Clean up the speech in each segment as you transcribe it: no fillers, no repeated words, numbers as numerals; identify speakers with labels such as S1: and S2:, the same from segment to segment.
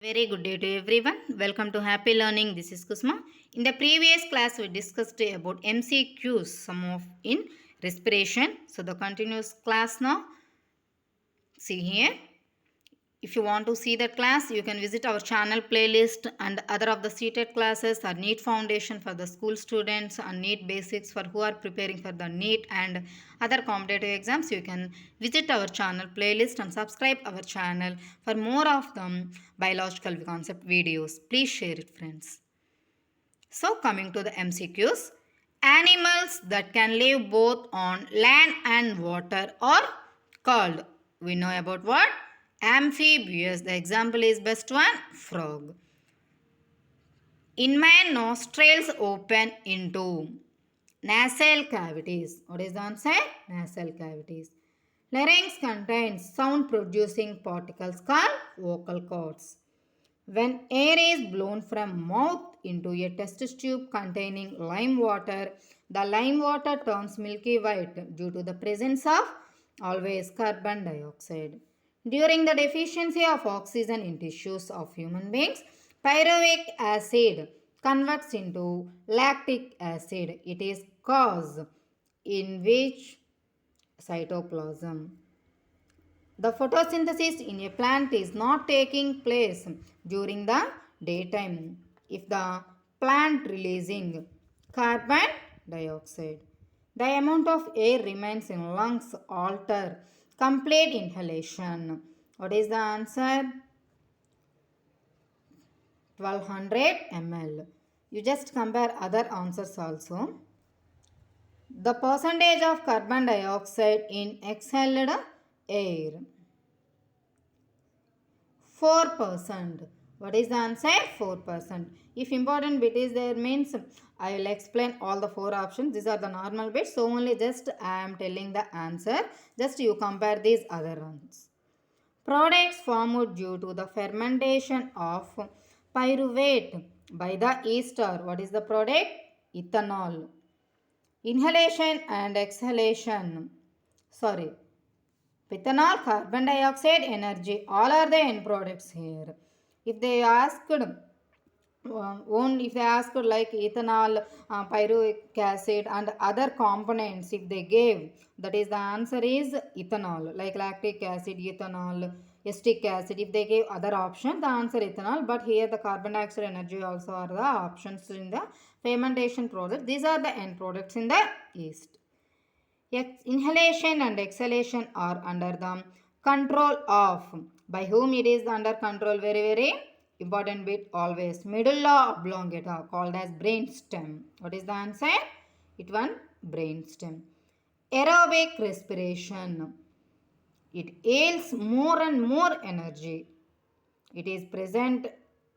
S1: Very good day to everyone. Welcome to Happy Learning. This is Kusma. In the previous class, we discussed about MCQs, some of in respiration. So the continuous class now. See here. If you want to see that class, you can visit our channel playlist and other of the CTET classes are NEET Foundation for the school students and NEET Basics for who are preparing for the NEET and other competitive exams. You can visit our channel playlist and subscribe our channel for more of them biological concept videos. Please share it, friends. So coming to the MCQs, animals that can live both on land and water are called. We know about what? Amphibious. The example is best one, frog. In man, nostrils open into nasal cavities. What is the answer? Nasal cavities. Larynx contains sound producing particles called vocal cords. When air is blown from mouth into a test tube containing lime water, the lime water turns milky white due to the presence of always carbon dioxide. During the deficiency of oxygen in tissues of human beings, pyruvic acid converts into lactic acid. It is cause in which cytoplasm. The photosynthesis in a plant is not taking place during the daytime if the plant releasing carbon dioxide. The amount of air remains in lungs alter complete inhalation. What is the answer? 1200 ml. You just compare other answers also. The percentage of carbon dioxide in exhaled air. 4%. What is the answer? 4%. If important bit is there means I will explain all the 4 options. These are the normal bits. So only just I am telling the answer. Just you compare these other ones. Products formed due to the fermentation of pyruvate by the ester. What is the product? Ethanol. Inhalation and exhalation. Ethanol, carbon dioxide, energy, all are the end products here. If they asked, like ethanol, pyruvic acid and other components, if they gave, that is the answer is ethanol, like lactic acid, ethanol, acetic acid. If they gave other option, the answer ethanol. But here the carbon dioxide, energy also are the options in the fermentation process. These are the end products in the yeast. Inhalation and exhalation are under the control of. By whom it is under control? Very important bit always. Medulla oblongata called as brainstem. What is the answer? It one brainstem. Aerobic respiration. It yields more and more energy. It is present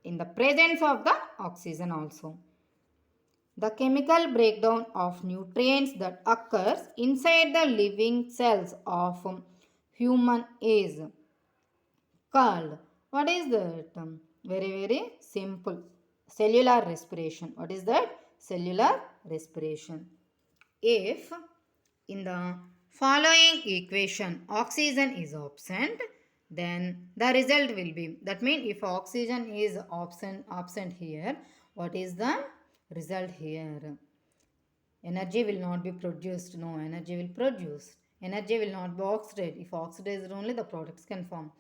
S1: in the presence of the oxygen also. The chemical breakdown of nutrients that occurs inside the living cells of human is called. What is that? Very simple. Cellular respiration. What is that? Cellular respiration. If in the following equation oxygen is absent, then the result will be, that means if oxygen is absent here, what is the result here? Energy will not be produced. No, energy will produce. Energy will not be oxidized. If oxidized only, the products can form.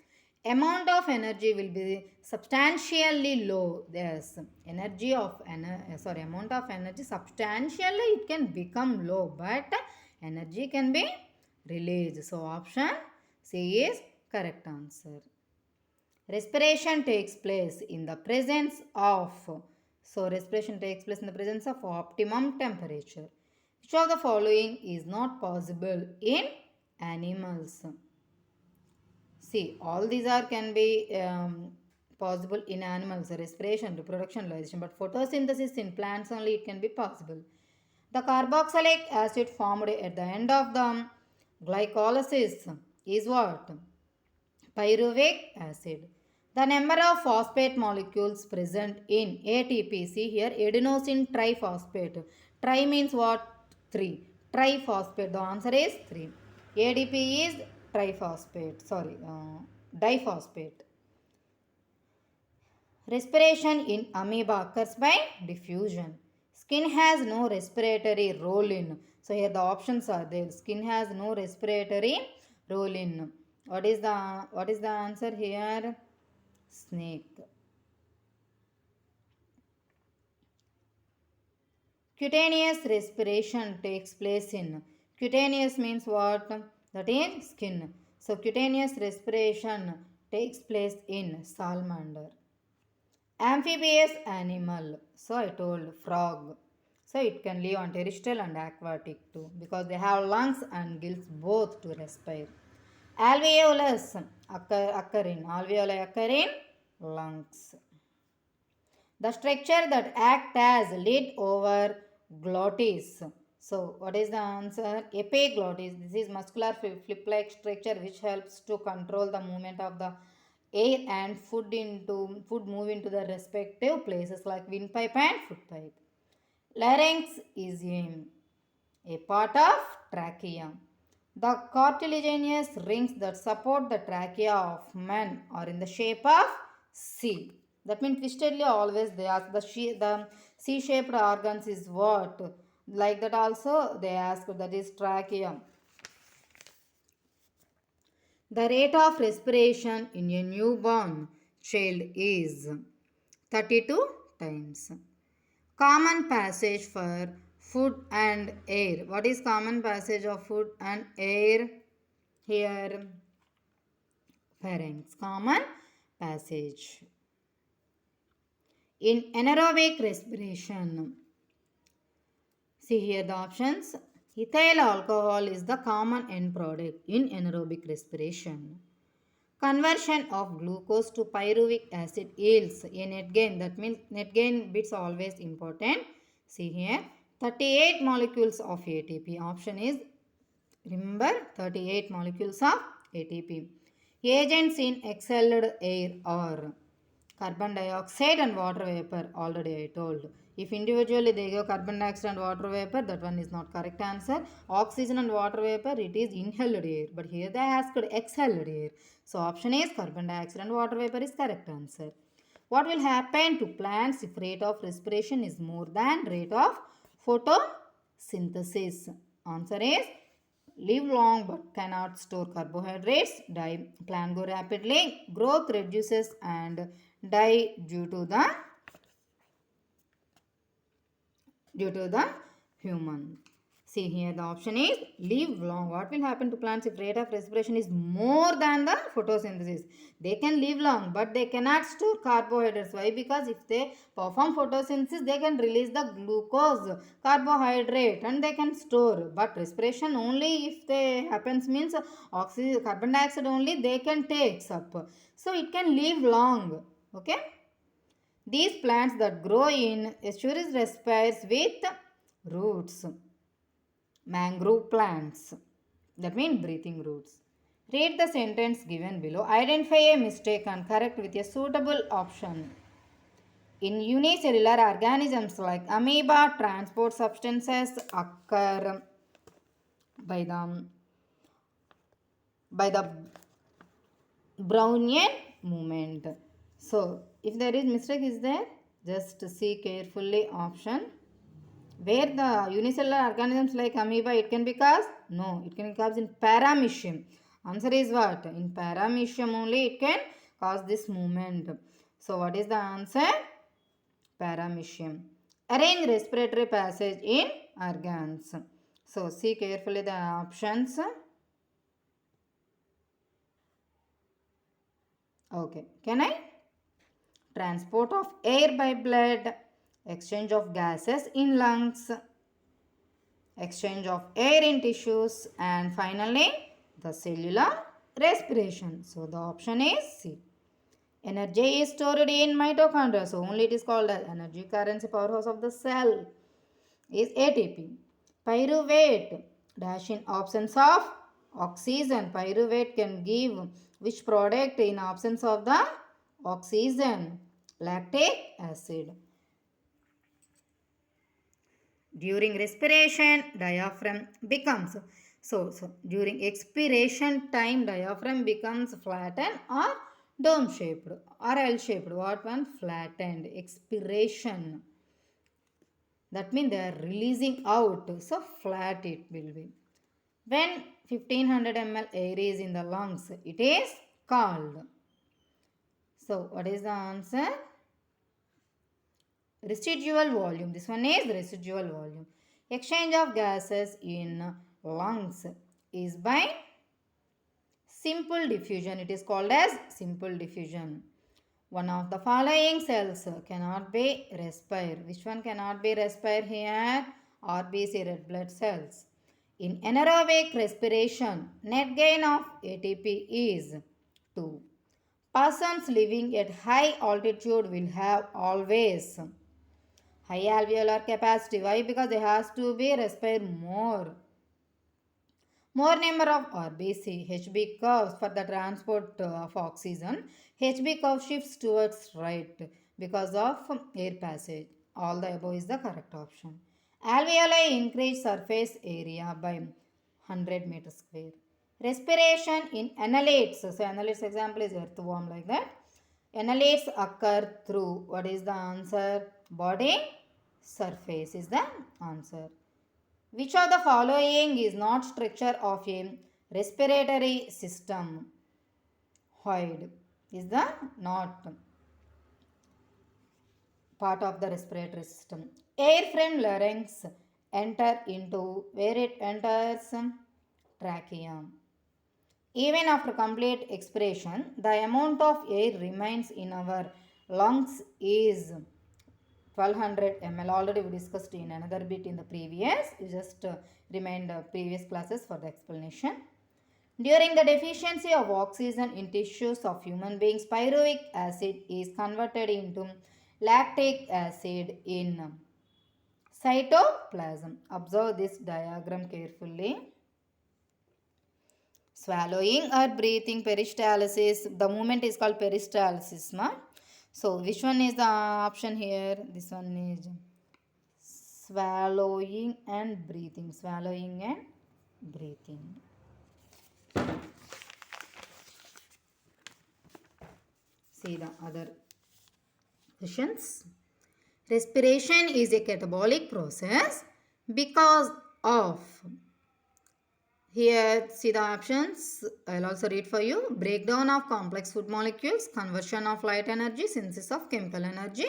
S1: Amount of energy will be substantially low. Yes, amount of energy substantially it can become low, but energy can be released. So option C is correct answer. Respiration takes place in the presence of. So respiration takes place in the presence of optimum temperature. Which of the following is not possible in animals? See, all these are can be possible in animals. Respiration, reproduction, realization. But photosynthesis in plants only it can be possible. The carboxylic acid formed at the end of the glycolysis is what? Pyruvic acid. The number of phosphate molecules present in ATP. See here, adenosine triphosphate. Tri means what? 3. Triphosphate. The answer is 3. ADP is diphosphate. Respiration in amoeba occurs by diffusion. Skin has no respiratory role in. So here the options are there. Skin has no respiratory role in. What is the answer here? Snake. Cutaneous respiration takes place in. Cutaneous means what? That is skin. So cutaneous respiration takes place in salamander. Amphibious animal. So I told frog. So it can live on terrestrial and aquatic too because they have lungs and gills both to respire. Alveolus occur in. Alveoli occur in lungs. The structure that act as lid over glottis. So what is the answer? Epiglottis. This is muscular flip-like structure which helps to control the movement of the air and food move into the respective places like windpipe and foot pipe. Larynx is a part of trachea. The cartilaginous rings that support the trachea of man are in the shape of C. That means twistedly always they ask the C-shaped organs is what? Like that also they ask that is trachea. The rate of respiration in a newborn child is 32 times. Common passage for food and air. What is common passage of food and air? Here, pharynx. Common passage. In anaerobic respiration, see here the options. Ethyl alcohol is the common end product in anaerobic respiration. Conversion of glucose to pyruvic acid yields a net gain. That means net gain bits always important. See here 38 molecules of ATP. Option is, remember, 38 molecules of ATP. Agents in exhaled air are carbon dioxide and water vapor. Already I told. If individually they give carbon dioxide and water vapor, that one is not correct answer. Oxygen and water vapor, it is inhaled air. But here they asked exhaled air. So option is carbon dioxide and water vapor is correct answer. What will happen to plants if rate of respiration is more than rate of photosynthesis? Answer is live long but cannot store carbohydrates, die, plant grow rapidly, growth reduces and die due to the human. See here the option is live long. What will happen to plants if rate of respiration is more than the photosynthesis? They can live long but they cannot store carbohydrates. Why? Because if they perform photosynthesis they can release the glucose, carbohydrate and they can store. But respiration only if they happens means oxygen, carbon dioxide only they can take up. So it can live long. Okay. These plants that grow in estuaries respires with roots. Mangrove plants. That means breathing roots. Read the sentence given below. Identify a mistake and correct with a suitable option. In unicellular organisms like amoeba, transport substances occur by the Brownian movement. So, if there is mistake is there, just see carefully option. Where the unicellular organisms like amoeba, it can be caused? No, it can be caused in paramecium. Answer is what? In paramecium only it can cause this movement. So, what is the answer? Paramecium. Arrange respiratory passage in organs. So, see carefully the options. Okay, can I? Transport of air by blood, exchange of gases in lungs, exchange of air in tissues, and finally the cellular respiration. So the option is C. Energy is stored in mitochondria, so only it is called as energy currency powerhouse of the cell is ATP. Pyruvate dash in absence of oxygen. Pyruvate can give which product in absence of the oxygen? Lactic acid. During respiration, diaphragm becomes, so during expiration time, diaphragm becomes flattened or Dome shaped or L shaped. What one? Flattened. Expiration. That means they are releasing out. So flat it will be. When 1500 ml air is in the lungs, it is called. So what is the answer? Residual volume. This one is residual volume. Exchange of gases in lungs is by simple diffusion. It is called as simple diffusion. One of the following cells cannot be respired. Which one cannot be respired here? RBC, red blood cells. In anaerobic respiration, net gain of ATP is 2. Persons living at high altitude will have always high alveolar capacity. Why? Because they have to be respired more. More number of RBC, HB curves for the transport of oxygen. HB curve shifts towards right because of air passage. All the above is the correct option. Alveoli increase surface area by 100 meters square. Respiration in annelids. So annelids example is earthworm like that. Annelids occur through, what is the answer? Body surface is the answer. Which of the following is not structure of a respiratory system? Hyoid is the not part of the respiratory system. Air from larynx enter into where it enters? Trachea. Even after complete expiration, the amount of air remains in our lungs is 1200 ml. Already we discussed in another bit in the previous. You just remind previous classes for the explanation. During the deficiency of oxygen in tissues of human beings, pyruvic acid is converted into lactic acid in cytoplasm. Observe this diagram carefully. Swallowing or breathing, peristalsis. The movement is called peristalsis. So, which one is the option here? This one is swallowing and breathing. Swallowing and breathing. See the other questions. Respiration is a catabolic process because of, here see the options. I'll also read for you. Breakdown of complex food molecules, conversion of light energy, synthesis of chemical energy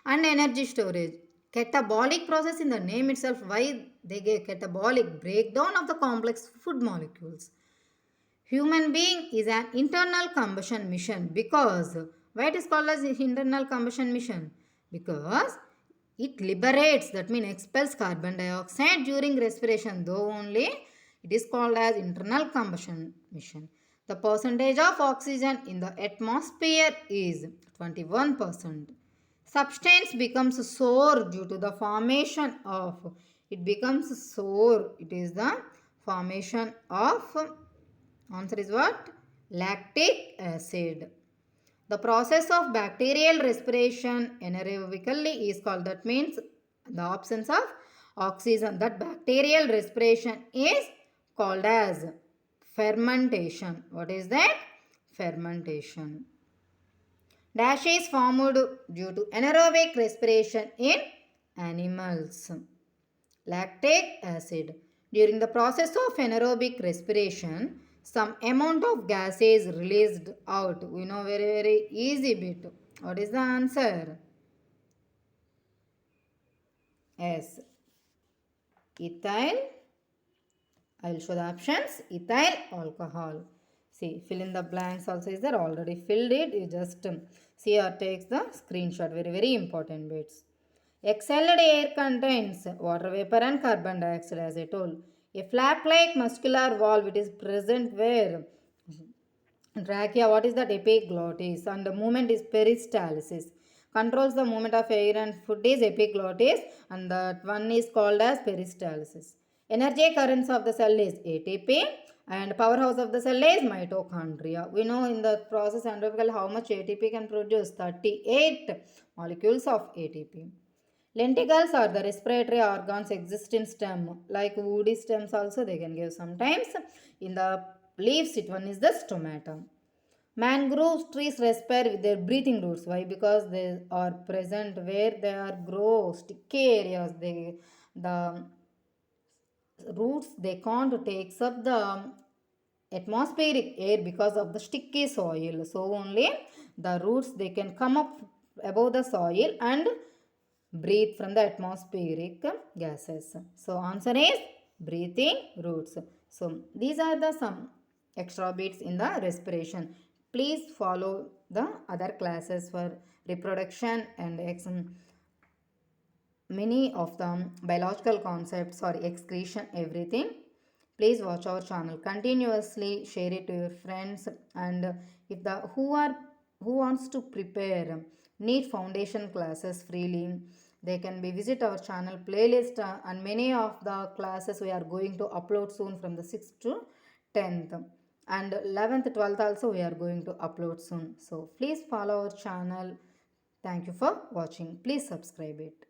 S1: and energy storage. Catabolic process, in the name itself, why they gave catabolic? Breakdown of the complex food molecules. Human being is an internal combustion mission because, why it is called as internal combustion mission? Because it liberates, that means expels carbon dioxide during respiration, though only it is called as internal combustion mission. The percentage of oxygen in the atmosphere is 21%. Substance becomes sour due to the formation of, it becomes sour, it is the formation of, answer is what? Lactic acid. The process of bacterial respiration anaerobically is called, that means the absence of oxygen, that bacterial respiration is called as fermentation. What is that? Fermentation. Dash is formed due to anaerobic respiration in animals. Lactic acid. During the process of anaerobic respiration, some amount of gas is released out. We know very easy bit. What is the answer? Yes. Ethyl. I will show the options. Ethyl alcohol. See, fill in the blanks also is there. Already filled it. You just see or takes the screenshot. Very important bits. Exhaled air contains water vapor and carbon dioxide, as I told. A flap-like muscular valve, it is present where? Trachea. What is that? Epiglottis. And the movement is peristalsis. Controls the movement of air and food is epiglottis, and that one is called as peristalsis. Energy currents of the cell is ATP, and powerhouse of the cell is mitochondria. We know in the process anaerobical how much ATP can produce, 38 molecules of ATP. Lenticles are the respiratory organs exist in stem, like woody stems also they can give sometimes. In the leaves, it one is the stomata. Mangrove trees respire with their breathing roots. Why? Because they are present where they are grow sticky areas. The roots they can't takes up the atmospheric air because of the sticky soil. So only the roots they can come up above the soil and breathe from the atmospheric gases. So answer is breathing roots. So these are the some extra bits in the respiration. Please follow the other classes for reproduction and many of the biological concepts or excretion everything. Please watch our channel continuously, share it to your friends, and if the who wants to prepare NEET foundation classes freely, they can be visit our channel playlist, and many of the classes we are going to upload soon from the 6th to 10th, and 11th 12th also we are going to upload soon. So please follow our channel. Thank you for watching. Please subscribe it.